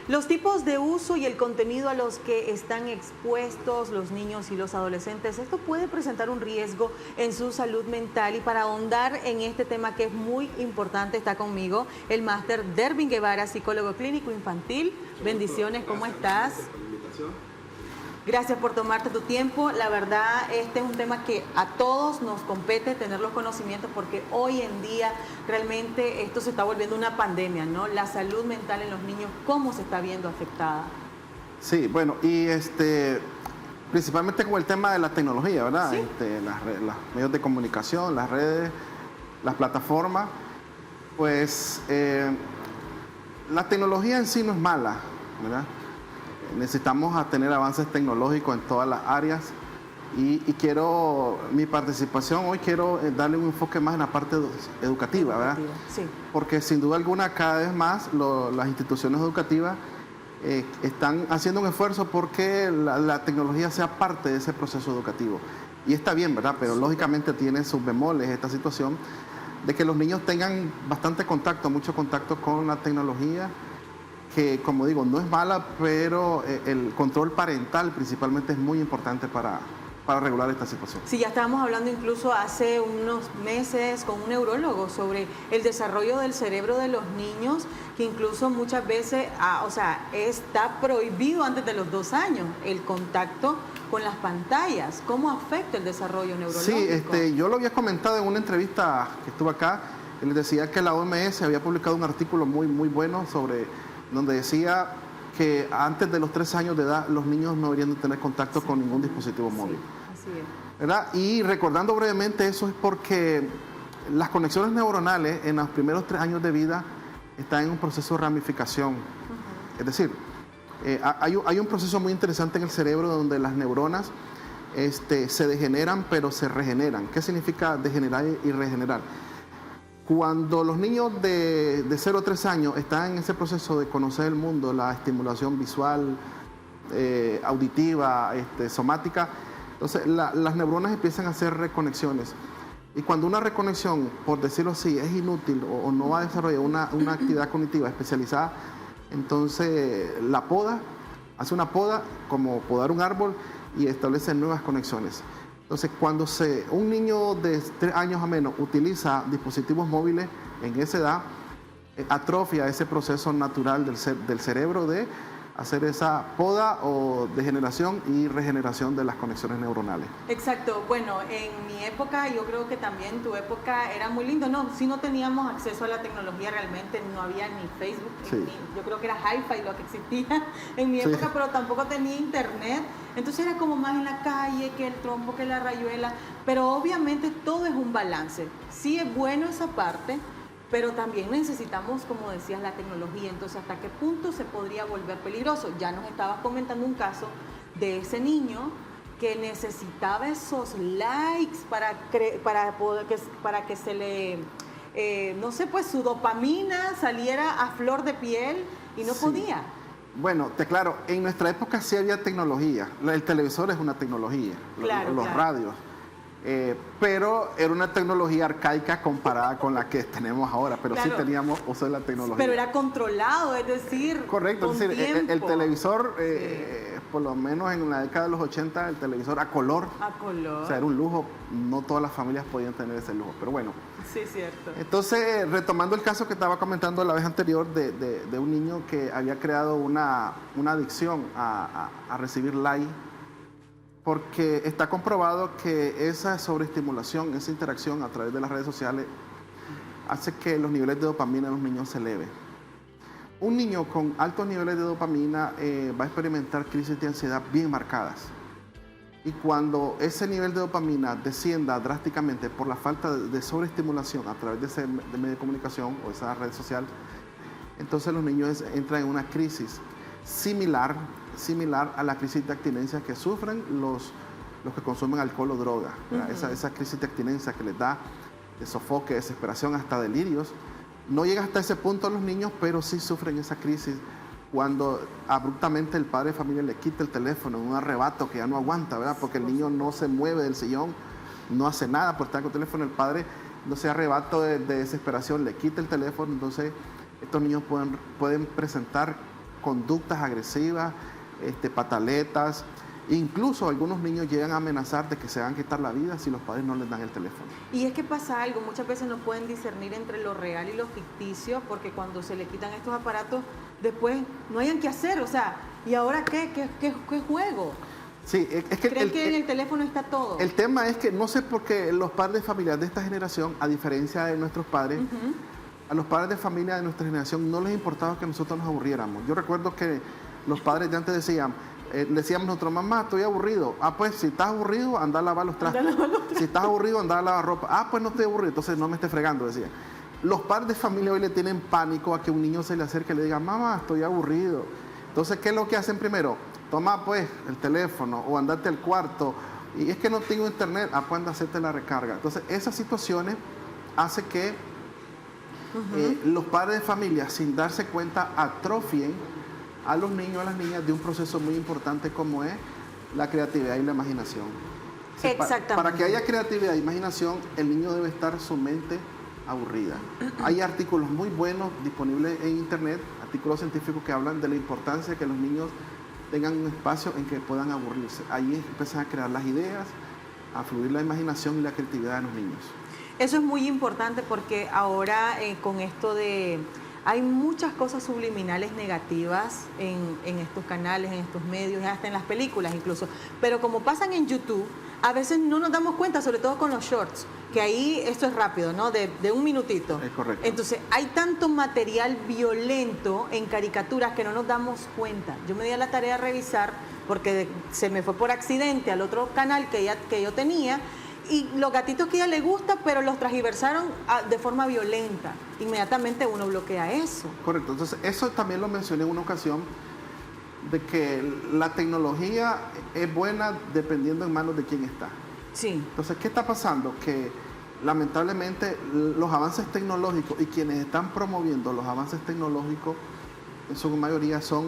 Los tipos de uso y el contenido a los que están expuestos los niños y los adolescentes, esto puede presentar un riesgo en su salud mental. Y para ahondar en este tema que es muy importante, está conmigo el máster Dervin Guevara, psicólogo clínico infantil. Bendiciones, ¿cómo estás? Gracias por tomarte tu tiempo. La verdad, este es un tema que a todos nos compete tener los conocimientos, porque hoy en día realmente esto se está volviendo una pandemia, ¿no? La salud mental en los niños, ¿cómo se está viendo afectada? Sí, bueno, y principalmente con el tema de la tecnología, ¿verdad? Sí. Los medios de comunicación, las redes, las plataformas, pues la tecnología en sí no es mala, ¿verdad? Necesitamos tener avances tecnológicos en todas las áreas y mi participación hoy quiero darle un enfoque más en la parte educativa, ¿verdad? Sí. Porque sin duda alguna cada vez más las instituciones educativas están haciendo un esfuerzo porque la tecnología sea parte de ese proceso educativo. Y está bien, ¿verdad? Pero lógicamente tiene sus bemoles esta situación de que los niños tengan bastante contacto, mucho contacto con la tecnología, que como digo, no es mala, pero el control parental principalmente es muy importante para regular esta situación. Sí, ya estábamos hablando incluso hace unos meses con un neurólogo sobre el desarrollo del cerebro de los niños, que incluso muchas veces, está prohibido antes de los 2 años el contacto con las pantallas. ¿Cómo afecta el desarrollo neurológico? Sí, yo lo había comentado en una entrevista que estuve acá. Les decía que la OMS había publicado un artículo muy bueno donde decía que antes de los 3 años de edad los niños no deberían de tener contacto con ningún dispositivo móvil. Así es. ¿Verdad? Y recordando brevemente eso es porque las conexiones neuronales en los primeros 3 años de vida están en un proceso de ramificación. Es decir, hay un proceso muy interesante en el cerebro donde las neuronas se degeneran pero se regeneran. ¿Qué significa degenerar y regenerar? Cuando los niños de 0 a 3 años están en ese proceso de conocer el mundo, la estimulación visual, auditiva, somática, entonces las neuronas empiezan a hacer reconexiones. Y cuando una reconexión, por decirlo así, es inútil o no va a desarrollar una actividad cognitiva especializada, entonces hace una poda, como podar un árbol, y establece nuevas conexiones. Entonces, cuando un niño de 3 años a menos utiliza dispositivos móviles en esa edad, atrofia ese proceso natural del cerebro de hacer esa poda o degeneración y regeneración de las conexiones neuronales. Exacto. Bueno, en mi época, yo creo que también tu época era muy lindo. No, si no teníamos acceso a la tecnología realmente, no había ni Facebook, sí. Yo creo que era Hi-Fi lo que existía en mi época, sí. Pero tampoco tenía internet. Entonces era como más en la calle, que el trompo, que la rayuela. Pero obviamente todo es un balance. Sí es bueno esa parte, pero también necesitamos, como decías, la tecnología. Entonces, ¿hasta qué punto se podría volver peligroso? Ya nos estabas comentando un caso de ese niño que necesitaba esos likes para que se le, su dopamina saliera a flor de piel y no podía. Bueno, claro, en nuestra época sí había tecnología. El televisor es una tecnología, claro, los radios. Pero era una tecnología arcaica comparada con la que tenemos ahora, pero claro, sí teníamos uso de la tecnología. Pero era controlado, es decir, correcto, es decir, el televisor, por lo menos en la década de los 80, el televisor a color. A color. O sea, era un lujo, no todas las familias podían tener ese lujo, pero bueno. Sí, cierto. Entonces, retomando el caso que estaba comentando la vez anterior de un niño que había creado una adicción a recibir like, porque está comprobado que esa sobreestimulación, esa interacción a través de las redes sociales hace que los niveles de dopamina en los niños se eleven. Un niño con altos niveles de dopamina va a experimentar crisis de ansiedad bien marcadas. Y cuando ese nivel de dopamina descienda drásticamente por la falta de sobreestimulación a través de ese medio de comunicación o esa red social, entonces los niños entran en una crisis similar a la crisis de abstinencia que sufren los que consumen alcohol o droga. Esa crisis de abstinencia que les da de sofoque, desesperación, hasta delirios. No llega hasta ese punto a los niños, pero sí sufren esa crisis cuando abruptamente el padre de familia le quita el teléfono en un arrebato que ya no aguanta, ¿verdad? Porque el niño no se mueve del sillón, no hace nada por estar con el teléfono. El padre, no sé, arrebato de desesperación, le quita el teléfono. Entonces, estos niños pueden presentar conductas agresivas, pataletas. Incluso algunos niños llegan a amenazar de que se van a quitar la vida si los padres no les dan el teléfono. Y es que pasa algo, muchas veces no pueden discernir entre lo real y lo ficticio, porque cuando se le quitan estos aparatos, después no hayan qué hacer, o sea, ¿y ahora qué juego? Sí, es que ¿Creen que en el teléfono está todo? El tema es que no sé por qué los padres de familia de esta generación, a diferencia de nuestros padres, a los padres de familia de nuestra generación no les importaba que nosotros nos aburriéramos. Yo recuerdo que los padres de antes decíamos nosotros, mamá, estoy aburrido. Ah, pues si estás aburrido, anda a lavar los trastes. Si estás aburrido, anda a lavar ropa. Ah, pues no estoy aburrido, entonces no me esté fregando, decía. Los padres de familia hoy le tienen pánico a que un niño se le acerque y le diga, mamá, estoy aburrido. Entonces, ¿qué es lo que hacen primero? Toma pues el teléfono o andate al cuarto. Y es que no tengo internet, ah, pues anda a hacerte la recarga. Entonces, esas situaciones hacen que los padres de familia, sin darse cuenta, atrofien a los niños, a las niñas, de un proceso muy importante como es la creatividad y la imaginación. Exactamente. Para que haya creatividad e imaginación, el niño debe estar su mente aburrida. Hay artículos muy buenos disponibles en internet, artículos científicos que hablan de la importancia de que los niños tengan un espacio en que puedan aburrirse. Ahí empiezan a crear las ideas, a fluir la imaginación y la creatividad de los niños. Eso es muy importante porque ahora con esto de... Hay muchas cosas subliminales negativas en estos canales, en estos medios, hasta en las películas incluso. Pero como pasan en YouTube, a veces no nos damos cuenta, sobre todo con los shorts, que ahí esto es rápido, ¿no? De un minutito. Es correcto. Entonces, hay tanto material violento en caricaturas que no nos damos cuenta. Yo me di a la tarea de revisar, porque se me fue por accidente al otro canal que yo tenía, y los gatitos que a ella le gusta, pero los transgiversaron de forma violenta. Inmediatamente uno bloquea eso. Correcto. Entonces, eso también lo mencioné en una ocasión, de que la tecnología es buena dependiendo en manos de quién está. Sí. Entonces, ¿qué está pasando? Que lamentablemente los avances tecnológicos y quienes están promoviendo los avances tecnológicos en su mayoría son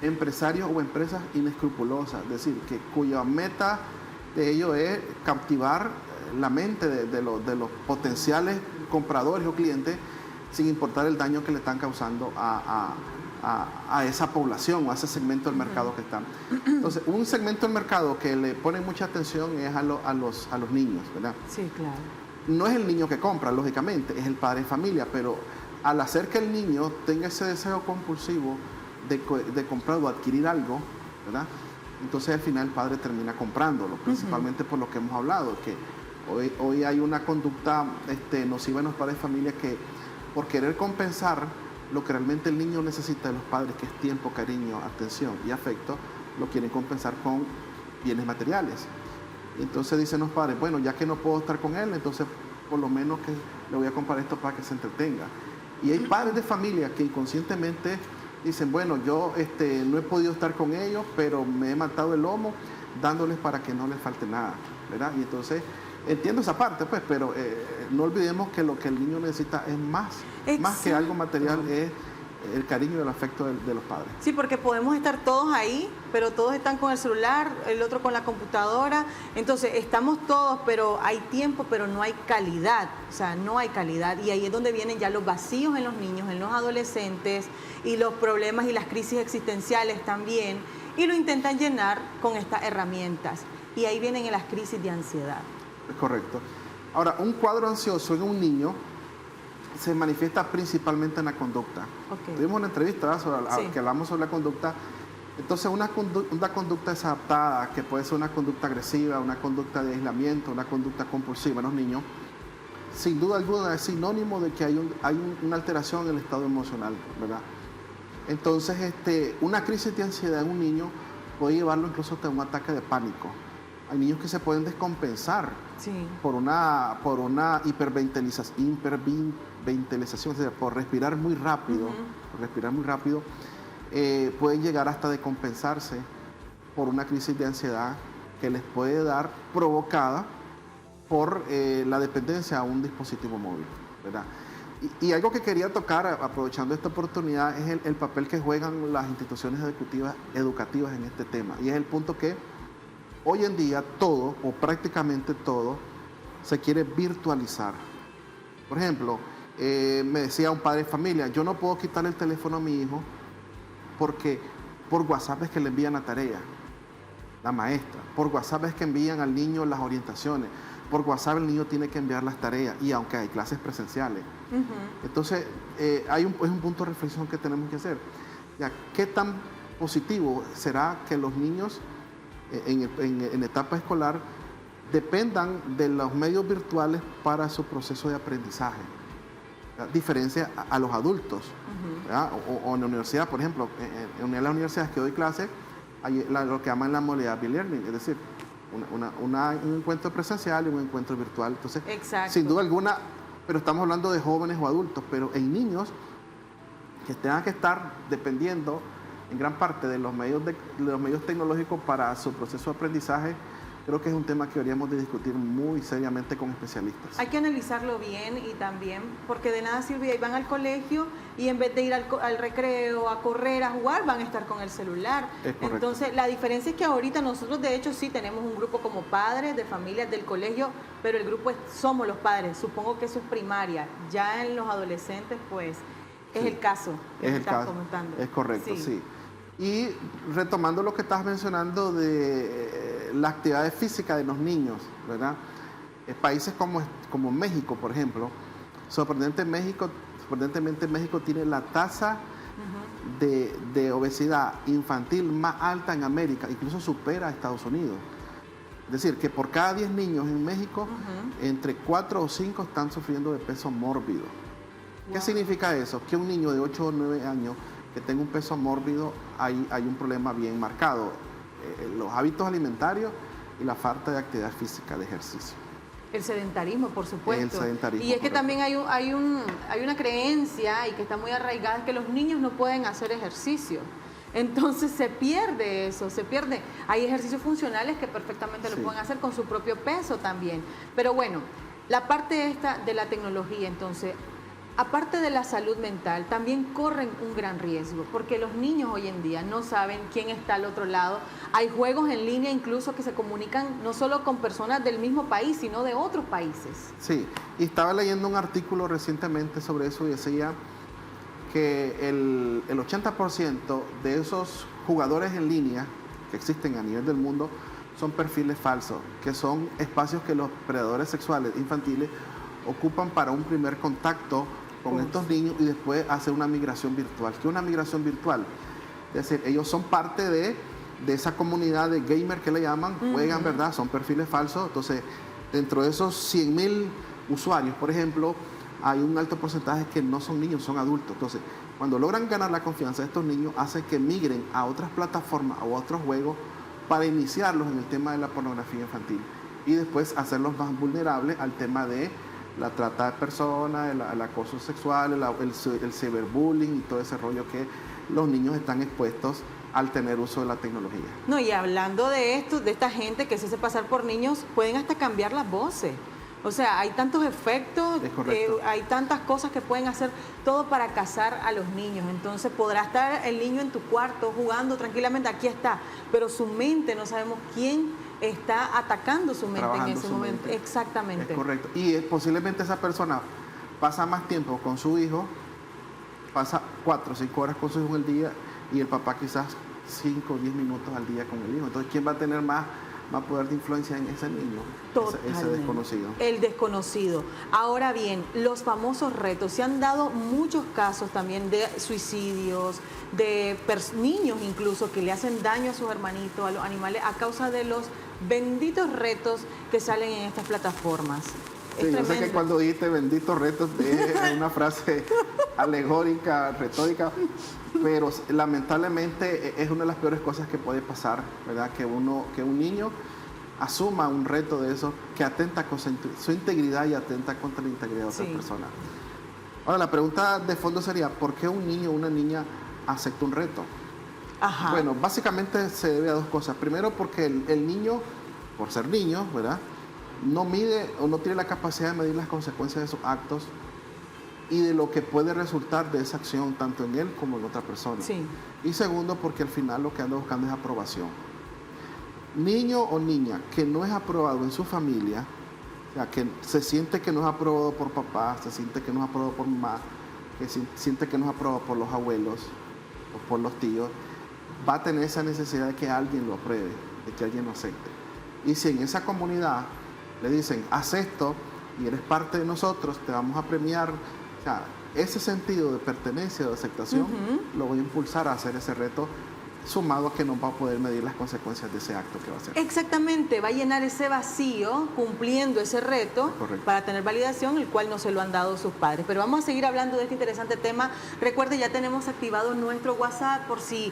empresarios o empresas inescrupulosas, es decir, cuya meta de ello es captivar la mente de los potenciales compradores o clientes sin importar el daño que le están causando a esa población o a ese segmento del mercado que están. Entonces, un segmento del mercado que le pone mucha atención es a los niños, ¿verdad? Sí, claro. No es el niño que compra, lógicamente, es el padre de familia, pero al hacer que el niño tenga ese deseo compulsivo de comprar o adquirir algo, ¿verdad? Entonces al final el padre termina comprándolo, principalmente por lo que hemos hablado, que hoy hay una conducta nociva en los padres de familia que por querer compensar lo que realmente el niño necesita de los padres, que es tiempo, cariño, atención y afecto, lo quieren compensar con bienes materiales. Entonces dicen los padres, bueno, ya que no puedo estar con él, entonces por lo menos que le voy a comprar esto para que se entretenga. Y hay padres de familia que inconscientemente dicen, bueno, yo no he podido estar con ellos, pero me he matado el lomo dándoles para que no les falte nada, ¿verdad? Y entonces, entiendo esa parte, pues, pero no olvidemos que lo que el niño necesita es más que algo material, es el cariño y el afecto de los padres. Sí, porque podemos estar todos ahí, pero todos están con el celular, el otro con la computadora. Entonces, estamos todos, pero hay tiempo, pero no hay calidad. O sea, no hay calidad. Y ahí es donde vienen ya los vacíos en los niños, en los adolescentes, y los problemas y las crisis existenciales también. Y lo intentan llenar con estas herramientas. Y ahí vienen las crisis de ansiedad. Es correcto. Ahora, un cuadro ansioso en un niño se manifiesta principalmente en la conducta. Okay. Tuvimos una entrevista que hablamos sobre la conducta. Entonces, una conducta desadaptada, que puede ser una conducta agresiva, una conducta de aislamiento, una conducta compulsiva en los niños, sin duda alguna es sinónimo de que hay una alteración en el estado emocional, ¿verdad? Entonces, una crisis de ansiedad en un niño puede llevarlo incluso hasta un ataque de pánico. Hay niños que se pueden descompensar por una hiperventilización, o sea, por respirar muy rápido, pueden llegar hasta descompensarse por una crisis de ansiedad que les puede dar provocada por la dependencia a un dispositivo móvil, ¿verdad? Y algo que quería tocar, aprovechando esta oportunidad, es el papel que juegan las instituciones educativas en este tema. Y es el punto que hoy en día todo, o prácticamente todo, se quiere virtualizar. Por ejemplo, me decía un padre de familia, yo no puedo quitarle el teléfono a mi hijo porque por WhatsApp es que le envían la tarea, la maestra, por WhatsApp es que envían al niño las orientaciones, por WhatsApp el niño tiene que enviar las tareas, y aunque hay clases presenciales. Entonces, es un punto de reflexión que tenemos que hacer. Ya, ¿qué tan positivo será que los niños en etapa escolar dependan de los medios virtuales para su proceso de aprendizaje? Diferencia a los adultos, o en la universidad, por ejemplo, en las universidades que doy clases, hay lo que llaman la modalidad e-learning, es decir, un encuentro presencial y un encuentro virtual. Entonces, exacto, sin duda alguna, pero estamos hablando de jóvenes o adultos, pero en niños que tengan que estar dependiendo en gran parte de los medios tecnológicos para su proceso de aprendizaje, creo que es un tema que deberíamos de discutir muy seriamente con especialistas. Hay que analizarlo bien, y también, porque de nada sirve, van al colegio y en vez de ir al recreo, a correr, a jugar, van a estar con el celular. Es correcto. Entonces, la diferencia es que ahorita nosotros, de hecho, sí tenemos un grupo como padres de familias del colegio, pero el grupo somos los padres. Supongo que eso es primaria. Ya en los adolescentes, pues, es el caso que estás comentando. Es correcto, sí. Y retomando lo que estás mencionando de la actividad física de los niños, ¿verdad? Países como México, por ejemplo, sorprendentemente México tiene la tasa de obesidad infantil más alta en América, incluso supera a Estados Unidos. Es decir, que por cada 10 niños en México, entre 4 o 5 están sufriendo de peso mórbido. ¿Qué significa eso? Que un niño de 8 o 9 años que tenga un peso mórbido, hay un problema bien marcado. Los hábitos alimentarios y la falta de actividad física, de ejercicio. El sedentarismo, por supuesto. El sedentarismo, y es que correcto. también hay una creencia, y que está muy arraigada, es que los niños no pueden hacer ejercicio. Entonces se pierde eso, se pierde. Hay ejercicios funcionales que perfectamente lo pueden hacer con su propio peso también. Pero bueno, la parte esta de la tecnología, entonces, aparte de la salud mental, también corren un gran riesgo, porque los niños hoy en día no saben quién está al otro lado. Hay juegos en línea incluso que se comunican no solo con personas del mismo país, sino de otros países. Sí, y estaba leyendo un artículo recientemente sobre eso y decía que el 80% de esos jugadores en línea que existen a nivel del mundo son perfiles falsos, que son espacios que los predadores sexuales infantiles ocupan para un primer contacto con estos niños y después hacer una migración virtual. ¿Qué es una migración virtual? Es decir, ellos son parte de esa comunidad de gamer que le llaman, juegan, ¿verdad? Son perfiles falsos. Entonces, dentro de esos 100,000 usuarios, por ejemplo, hay un alto porcentaje que no son niños, son adultos. Entonces, cuando logran ganar la confianza de estos niños, hacen que migren a otras plataformas o a otros juegos para iniciarlos en el tema de la pornografía infantil y después hacerlos más vulnerables al tema de la trata de personas, el acoso sexual, el ciberbullying y todo ese rollo que los niños están expuestos al tener uso de la tecnología. No, y hablando de esto, de esta gente que se hace pasar por niños, pueden hasta cambiar las voces. O sea, hay tantos efectos, hay tantas cosas que pueden hacer, todo para cazar a los niños. Entonces podrá estar el niño en tu cuarto jugando tranquilamente, aquí está, pero su mente, no sabemos quién está atacando su mente en ese momento. Exactamente. Es correcto. Y posiblemente esa persona pasa más tiempo con su hijo, pasa 4 o 5 horas con su hijo en el día, y el papá quizás 5 o 10 minutos al día con el hijo. Entonces, ¿quién va a tener más poder de influencia en ese niño? Ese desconocido. El desconocido. Ahora bien, los famosos retos. Se han dado muchos casos también de suicidios, de niños incluso que le hacen daño a sus hermanitos, a los animales, a causa de los benditos retos que salen en estas plataformas. Sí, yo sé que cuando dijiste benditos retos es una frase alegórica, retórica, pero lamentablemente es una de las peores cosas que puede pasar, ¿verdad? Que un niño asuma un reto de eso que atenta contra su integridad y atenta contra la integridad de otras personas. Ahora, la pregunta de fondo sería, ¿por qué un niño o una niña acepta un reto? Ajá. Bueno, básicamente se debe a 2 cosas. Primero, porque el niño, por ser niño, ¿verdad?, no mide o no tiene la capacidad de medir las consecuencias de sus actos y de lo que puede resultar de esa acción, tanto en él como en otra persona. Sí. Y segundo, porque al final lo que anda buscando es aprobación. Niño o niña que no es aprobado en su familia, o sea, que se siente que no es aprobado por papá, se siente que no es aprobado por mamá, que se siente que no es aprobado por los abuelos, por los tíos, va a tener esa necesidad de que alguien lo apruebe, de que alguien lo acepte. Y si en esa comunidad le dicen, haz esto y eres parte de nosotros, te vamos a premiar, o sea, ese sentido de pertenencia, de aceptación, lo voy a impulsar a hacer ese reto, sumado a que no va a poder medir las consecuencias de ese acto que va a hacer. Exactamente, va a llenar ese vacío cumpliendo ese reto para tener validación, el cual no se lo han dado sus padres. Pero vamos a seguir hablando de este interesante tema. Recuerde, ya tenemos activado nuestro WhatsApp por si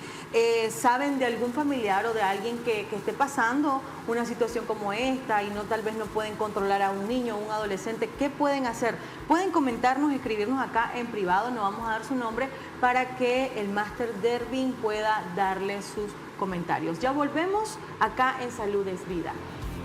saben de algún familiar o de alguien que esté pasando una situación como esta y tal vez no pueden controlar a un niño o un adolescente. ¿Qué pueden hacer? Pueden comentarnos, escribirnos acá en privado, no vamos a dar su nombre, para que el Máster Derwin pueda darle sus comentarios. Ya volvemos acá en Salud es Vida.